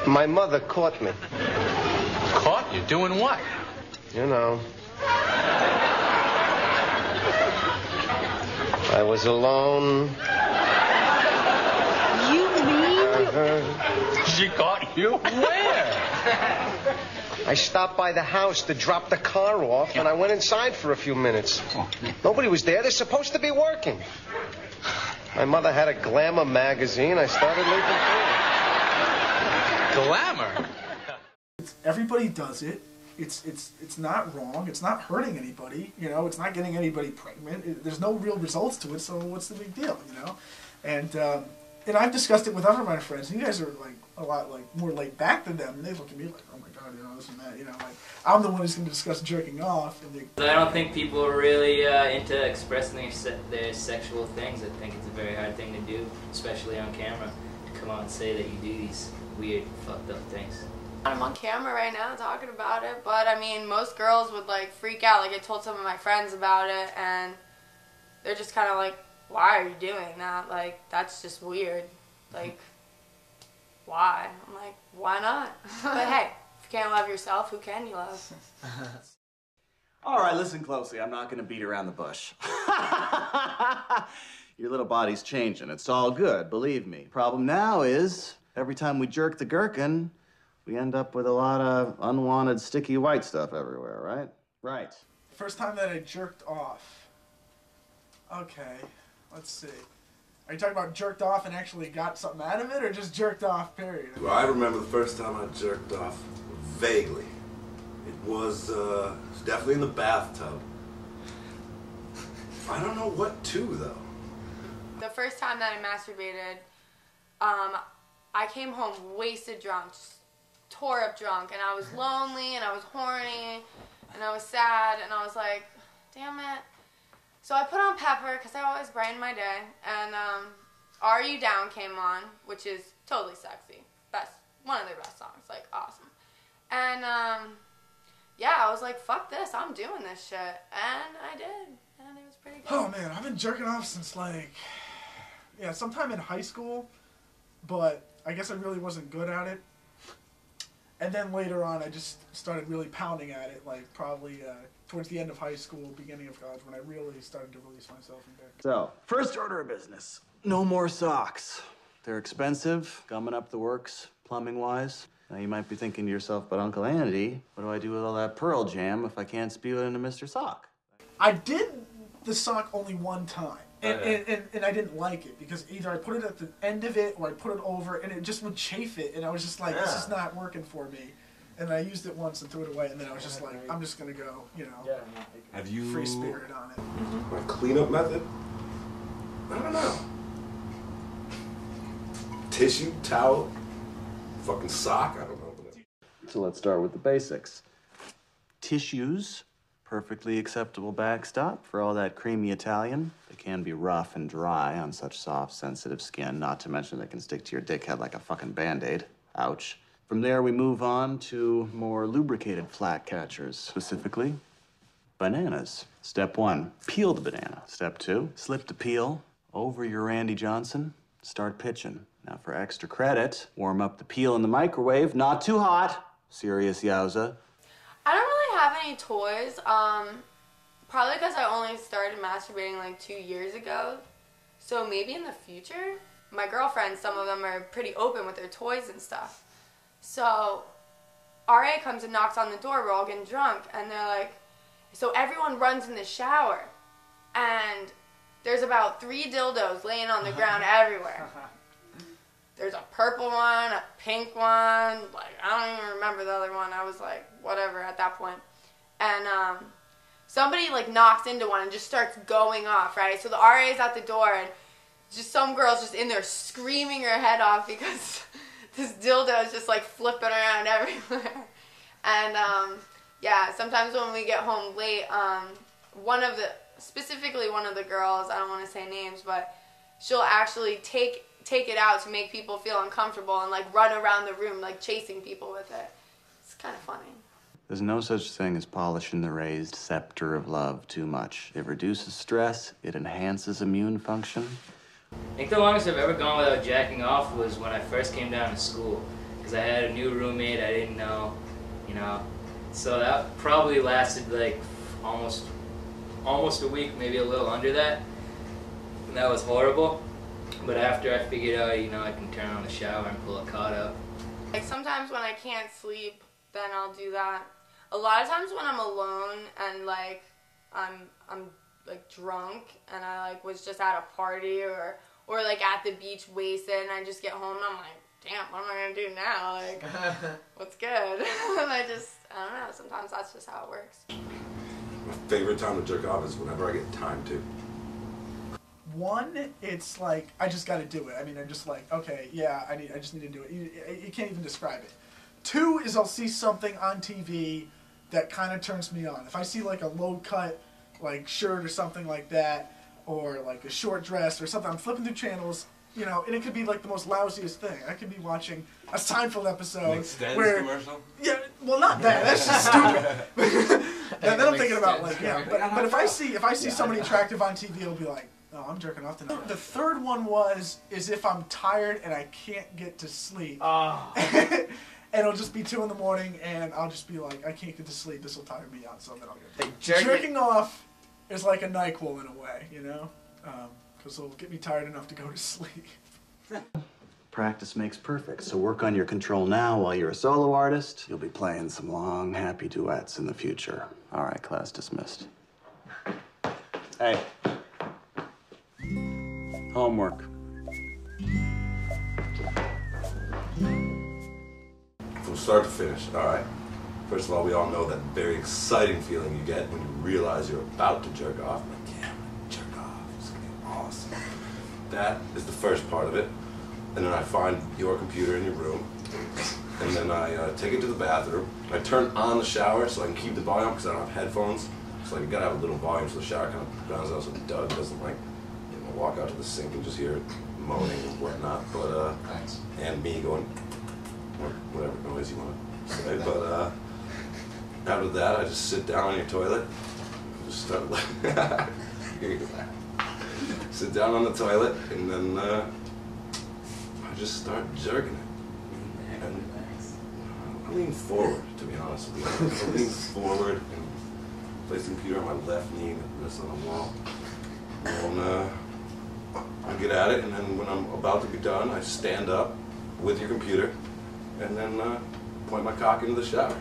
My mother caught me. Caught you? Doing what? You know. I was alone. You mean? She caught you? Where? I stopped by the house to drop the car off, and I went inside for a few minutes. Nobody was there. They're supposed to be working. My mother had a glamour magazine. I started leafing through it. Glamour? Everybody does it. It's not wrong. It's not hurting anybody. You know, it's not getting anybody pregnant. There's no real results to it. So what's the big deal? You know, and I've discussed it with other of my friends. And you guys are like a lot like more laid back than them, and they look at me like, oh my god, you know, this and that. You know, like I'm the one who's going to discuss jerking off. And I don't think people are really into expressing their sexual things. I think it's a very hard thing to do, especially on camera, to come out and say that you do these weird, fucked up things. I'm on camera right now talking about it, but I mean, most girls would like freak out. Like I told some of my friends about it, and they're just kind of like, why are you doing that? Like, that's just weird. Like, why? I'm like, why not? But hey, if you can't love yourself, who can you love? All right, listen closely. I'm not going to beat around the bush. Your little body's changing. It's all good, believe me. Problem now is, every time we jerk the gherkin, we end up with a lot of unwanted sticky white stuff everywhere, right? Right. First time that I jerked off. Okay, let's see. Are you talking about jerked off and actually got something out of it, or just jerked off, period? Well, I remember the first time I jerked off vaguely. It was definitely in the bathtub. I don't know what to, though. The first time that I masturbated, I came home wasted drunk, just tore up drunk, and I was lonely, and I was horny, and I was sad, and I was like, damn it. So I put on Pepper, because I always brighten my day, and Are You Down came on, which is totally sexy. Best, one of their best songs, like, awesome. And, yeah, I was like, fuck this, I'm doing this shit. And I did, and it was pretty good. Oh, man, I've been jerking off since, like, yeah, sometime in high school, but I guess I really wasn't good at it. And then later on, I just started really pounding at it, like, probably towards the end of high school, beginning of college, when I really started to release myself in bed. So, first order of business. No more socks. They're expensive, gumming up the works, plumbing-wise. Now, you might be thinking to yourself, but Uncle Andy, what do I do with all that Pearl Jam if I can't spew it into Mr. Sock? I did the sock only one time. And I didn't like it, because either I put it at the end of it or I put it over, and it just would chafe it, and I was just like, this is not working for me. And I used it once and threw it away, and then I was just like, I'm just going to go, you know, Have you... free spirit on it. My cleanup method? I don't know. Tissue, towel, fucking sock, I don't know. So let's start with the basics. Tissues. Perfectly acceptable backstop for all that creamy Italian. They can be rough and dry on such soft, sensitive skin, not to mention they can stick to your dickhead like a fucking Band-Aid. Ouch. From there, we move on to more lubricated flat catchers, specifically bananas. Step 1, peel the banana. Step 2, slip the peel over your Randy Johnson, start pitching. Now for extra credit, warm up the peel in the microwave, not too hot. Serious yowza. I don't really have any toys, probably because I only started masturbating like 2 years ago. So maybe in the future, my girlfriends, some of them are pretty open with their toys and stuff. So RA comes and knocks on the door, we're all getting drunk, and they're like, so everyone runs in the shower, and there's about 3 dildos laying on the ground everywhere. There's a purple one, a pink one, like, I don't even remember the other one. I was like, whatever at that point. And somebody, like, knocks into one and just starts going off, right? So the RA's at the door, and just some girl's just in there screaming her head off because this dildo is just like flipping around everywhere. And yeah, sometimes when we get home late, specifically one of the girls, I don't want to say names, but she'll actually take it out to make people feel uncomfortable and like run around the room like chasing people with it. It's kind of funny. There's no such thing as polishing the raised scepter of love too much. It reduces stress, it enhances immune function. I think the longest I've ever gone without jacking off was when I first came down to school, because I had a new roommate I didn't know, you know. So that probably lasted like almost a week, maybe a little under that, and that was horrible. But after I figured out, you know, I can turn on the shower and pull a cot up. Like sometimes when I can't sleep, then I'll do that. A lot of times when I'm alone and like I'm like drunk and I like was just at a party or like at the beach wasted and I just get home and I'm like, damn, what am I gonna do now? Like, what's good? And I don't know, sometimes that's just how it works. My favorite time to jerk off is whenever I get time to. One, it's like, I just gotta do it. I mean, I'm just like, okay, yeah, I just need to do it. You can't even describe it. Two is I'll see something on TV that kind of turns me on. If I see like a low-cut like shirt or something like that, or like a short dress or something, I'm flipping through channels, you know, and it could be like the most lousiest thing. I could be watching a Seinfeld episode where commercial? Yeah, well, not that. That's just stupid. Then I'm thinking about like, yeah. But if I see somebody attractive on TV, I'll be like, oh, I'm jerking off tonight. The third one is if I'm tired and I can't get to sleep. Oh. And it'll just be 2 in the morning, and I'll just be like, I can't get to sleep. This will tire me out, so then I'll get to jerking off is like a NyQuil in a way, you know, because it'll get me tired enough to go to sleep. Practice makes perfect, so work on your control now while you're a solo artist. You'll be playing some long, happy duets in the future. All right, class dismissed. Hey. Homework. From start to finish, all right. First of all, we all know that very exciting feeling you get when you realize you're about to jerk off. Like, yeah, I'm gonna jerk off. It's gonna be awesome. That is the first part of it. And then I find your computer in your room. And then I take it to the bathroom. I turn on the shower so I can keep the volume up because I don't have headphones. So like, you gotta have a little volume so the shower kind of drowns out so Doug doesn't like, you know, walk out to the sink and just hear it moaning and whatnot. But Thanks. And me going, or whatever noise you want to say. But after that, I just sit down on your toilet, just start sit down on the toilet, and then I just start jerking it. And I lean forward, to be honest with you. I lean forward and place the computer on my left knee and rests on the wall. And I get at it, and then when I'm about to be done, I stand up with your computer, and then point my cock into the shower.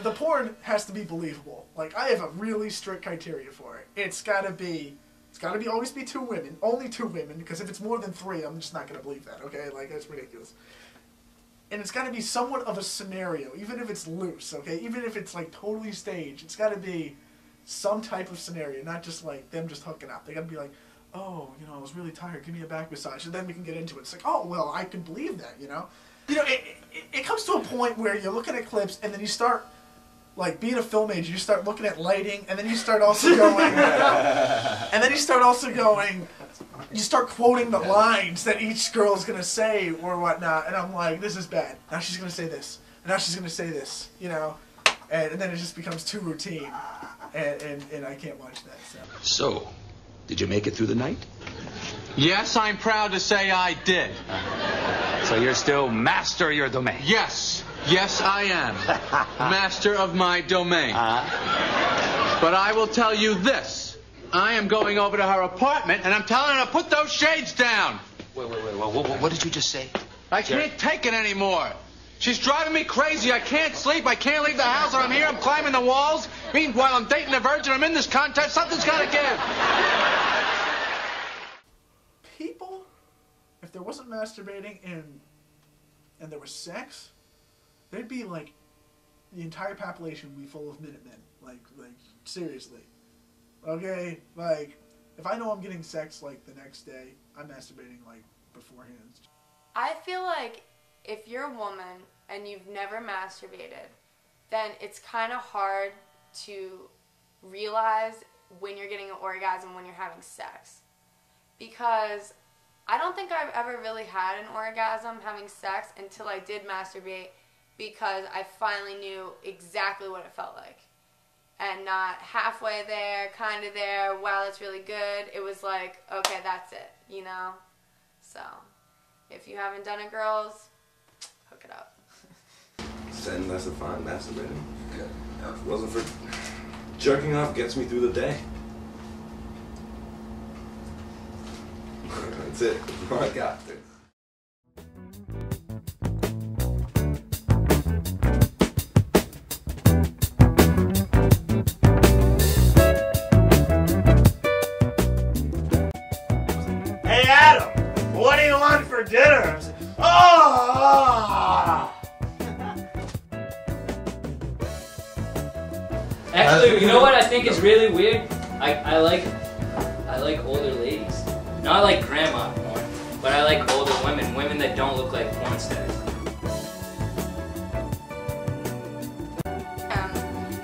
The porn has to be believable. Like, I have a really strict criteria for it. It's gotta always be 2 women, only 2 women, because if it's more than 3, I'm just not gonna believe that, okay? Like, that's ridiculous. And it's gotta be somewhat of a scenario, even if it's loose, okay? Even if it's, like, totally staged, it's gotta be some type of scenario, not just, like, them just hooking up. They gotta be like, oh, you know, I was really tired, give me a back massage, and then we can get into it. It's like, oh, well, I can believe that, you know? You know, it comes to a point where you're looking at clips, and then you start, like, being a film major, you start looking at lighting, and then you start also going, you start quoting the lines that each girl's gonna say or whatnot, and I'm like, this is bad. Now she's gonna say this, and now she's gonna say this, you know, and then it just becomes too routine, and I can't watch that. So, did you make it through the night? Yes, I'm proud to say I did. So you're still master of your domain? Yes. Yes, I am. Master of my domain. But I will tell you this. I am going over to her apartment, and I'm telling her to put those shades down. Wait. What did you just say? I can't take it anymore. She's driving me crazy. I can't sleep. I can't leave the house. I'm here. I'm climbing the walls. Meanwhile, I'm dating a virgin. I'm in this contest. Something's got to give. People, if there wasn't masturbating and there was sex, there'd be like the entire population would be full of Minutemen. Like seriously. Okay, like if I know I'm getting sex like the next day, I'm masturbating like beforehand. I feel like if you're a woman and you've never masturbated, then it's kind of hard to realize when you're getting an orgasm when you're having sex. Because I don't think I've ever really had an orgasm having sex until I did masturbate, because I finally knew exactly what it felt like. And not halfway there, kind of there, wow, that's really good. It was like, okay, that's it, you know? So, if you haven't done it, girls, hook it up. Said less of fun masturbating. If it wasn't for jerking off, gets me through the day. That's it. That's all I got. Hey Adam, what do you want for dinner? I was like, oh! Actually, you know what I think is really weird? I like older ladies. Not like grandma porn, but I like older women that don't look like porn stars.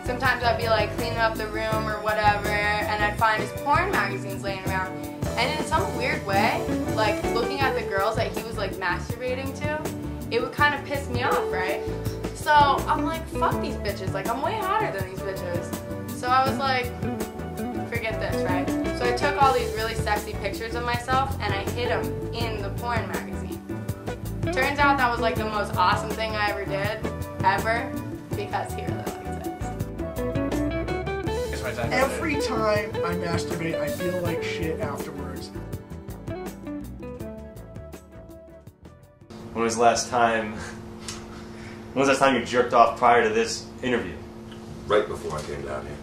Sometimes I'd be like cleaning up the room or whatever, and I'd find his porn magazines laying around. And in some weird way, like looking at the girls that he was like masturbating to, it would kind of piss me off, right? So I'm like, fuck these bitches. Like, I'm way hotter than these bitches. So I was like, forget this, right? So I took all these really sexy pictures of myself and I hid them in the porn magazine. Turns out that was like the most awesome thing I ever did, ever, because he really likes it. Every time I masturbate, I feel like shit afterwards. When was the last time you jerked off prior to this interview? Right before I came down here.